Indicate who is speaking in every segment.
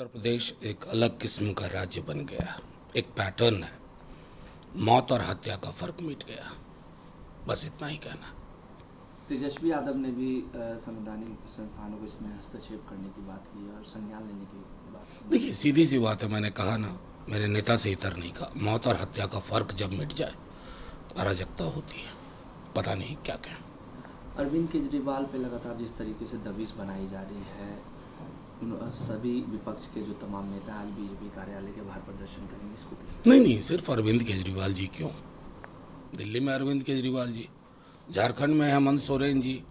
Speaker 1: उत्तर प्रदेश एक अलग किस्म का राज्य बन गया। एक पैटर्न है, मौत और हत्या का फर्क मिट गया। बस इतना ही कहना।
Speaker 2: तेजस्वी यादव ने भी संवैधानिक संस्थानों को इसमें हस्तक्षेप करने की बात की और संज्ञान लेने की बात की।
Speaker 1: देखिए, सीधी सी बात है, मैंने कहा ना, मेरे नेता से इतर नहीं कहा। मौत और हत्या का फर्क जब मिट जाए तो अराजकता होती है। पता नहीं क्या कहें।
Speaker 2: अरविंद केजरीवाल पे लगातार जिस तरीके से दबिश बनाई जा रही है, सभी विपक्ष के जो तमाम नेता आज बीजेपी कार्यालय के बाहर प्रदर्शन करेंगे, इसको
Speaker 1: नहीं, सिर्फ अरविंद केजरीवाल जी क्यों? दिल्ली में अरविंद केजरीवाल जी, झारखंड में हेमंत सोरेन जी,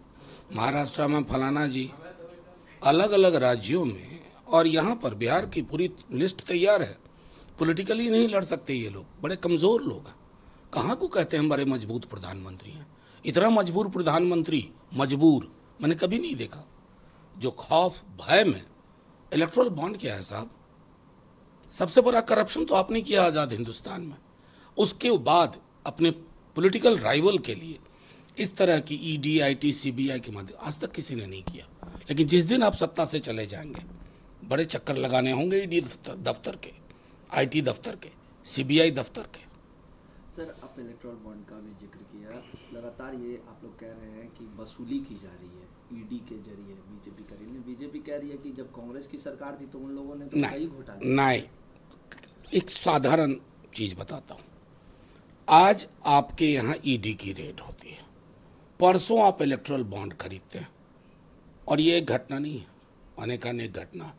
Speaker 1: महाराष्ट्र में फलाना जी, अलग अलग राज्यों में, और यहाँ पर बिहार की पूरी लिस्ट तैयार है। पॉलिटिकली नहीं लड़ सकते ये लोग, बड़े कमजोर लोग हैं। कहाँ को कहते हैं बड़े मजबूत प्रधानमंत्री हैं? इतना मजबूर प्रधानमंत्री, मजबूर मैंने कभी नहीं देखा। जो खौफ भय में, इलेक्ट्रल बॉन्ड क्या है साहब? सबसे बड़ा करप्शन तो आपने किया आजाद हिंदुस्तान में। उसके बाद अपने पॉलिटिकल राइवल के लिए इस तरह की ईडी, आईटी, सीबीआई के माध्यम आज तक किसी ने नहीं किया। लेकिन जिस दिन आप सत्ता से चले जाएंगे, बड़े चक्कर लगाने होंगे ईडी दफ्तर के, आईटी दफ्तर के, सीबीआई दफ्तर के।
Speaker 2: सर, आप इलेक्ट्रल बॉन्ड का भी जिक्र किया। लगातार ये आप लोग कह रहे हैं कि वसूली की जा रही है ईडी के जरिए, बीजेपी कर रही है। बीजेपी कह रही है कि जब कांग्रेस की सरकार थी तो उन लोगों ने तो कई घोटाले।
Speaker 1: नहीं, एक साधारण चीज बताता हूं। आज आपके यहाँ ईडी की रेड होती है, परसों आप इलेक्ट्रल बॉन्ड खरीदते हैं, और ये एक घटना नहीं है, अनेकानेक घटना।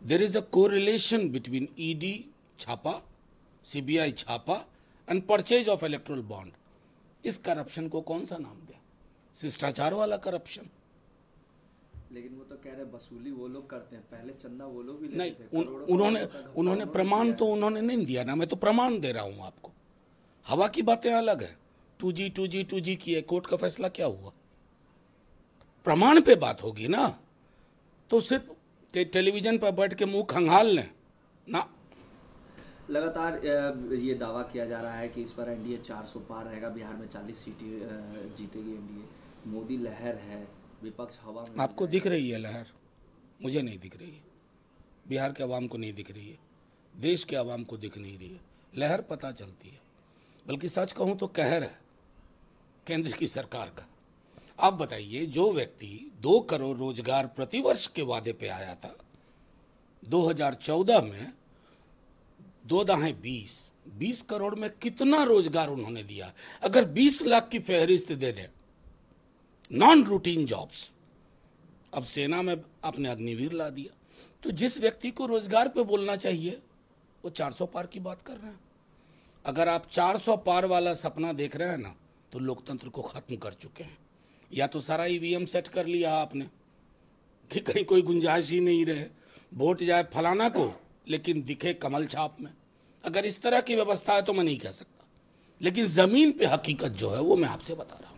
Speaker 1: There is a correlation between ED छापा, सीबीआई छापा and purchase of electoral bond. इस करप्शन को कौन सा नाम दे? शिष्टाचार वाला करप्शन।
Speaker 2: लेकिन वो तो कह रहे वसूली वो लोग करते हैं, पहले चंदा वो लोग भी
Speaker 1: नहीं,
Speaker 2: लेते थे।
Speaker 1: उन्होंने प्रमाण तो उन्होंने नहीं दिया ना, मैं तो प्रमाण दे रहा हूं आपको। हवा की बातें अलग है। 2G की है, कोर्ट का फैसला क्या हुआ? प्रमाण पे बात होगी ना। तो सिर्फ टेलीविजन पर बैठ के मुंह खंगाल लें ना।
Speaker 2: लगातार ये दावा किया जा रहा है कि इस बार एनडीए 400 पार रहेगा, बिहार में 40 सीटें जीतेगी एनडीए। मोदी लहर है, विपक्ष हवा में।
Speaker 1: आपको दिख रही है लहर? मुझे नहीं दिख रही है। बिहार के अवाम को नहीं दिख रही है, देश के अवाम को दिख नहीं रही है। लहर पता चलती है, बल्कि सच कहूं तो कहर है केंद्र की सरकार का। आप बताइए, जो व्यक्ति 2 करोड़ रोजगार प्रतिवर्ष के वादे पे आया था, 2014 में 2 दाहें 20 करोड़ में कितना रोजगार उन्होंने दिया? अगर 20 लाख की फहरिस्त दे दें नॉन रूटीन जॉब्स, अब सेना में आपने अग्निवीर ला दिया, तो जिस व्यक्ति को रोजगार पे बोलना चाहिए वो 400 पार की बात कर रहे हैं। अगर आप 400 पार वाला सपना देख रहे हैं ना, तो लोकतंत्र को खत्म कर चुके हैं। या तो सारा ईवीएम सेट कर लिया आपने कि कहीं कोई गुंजाइश ही नहीं रहे, वोट जाए फलाना को लेकिन दिखे कमल छाप में। अगर इस तरह की व्यवस्था है तो मैं नहीं कह सकता, लेकिन जमीन पे हकीकत जो है वो मैं आपसे बता रहा हूं।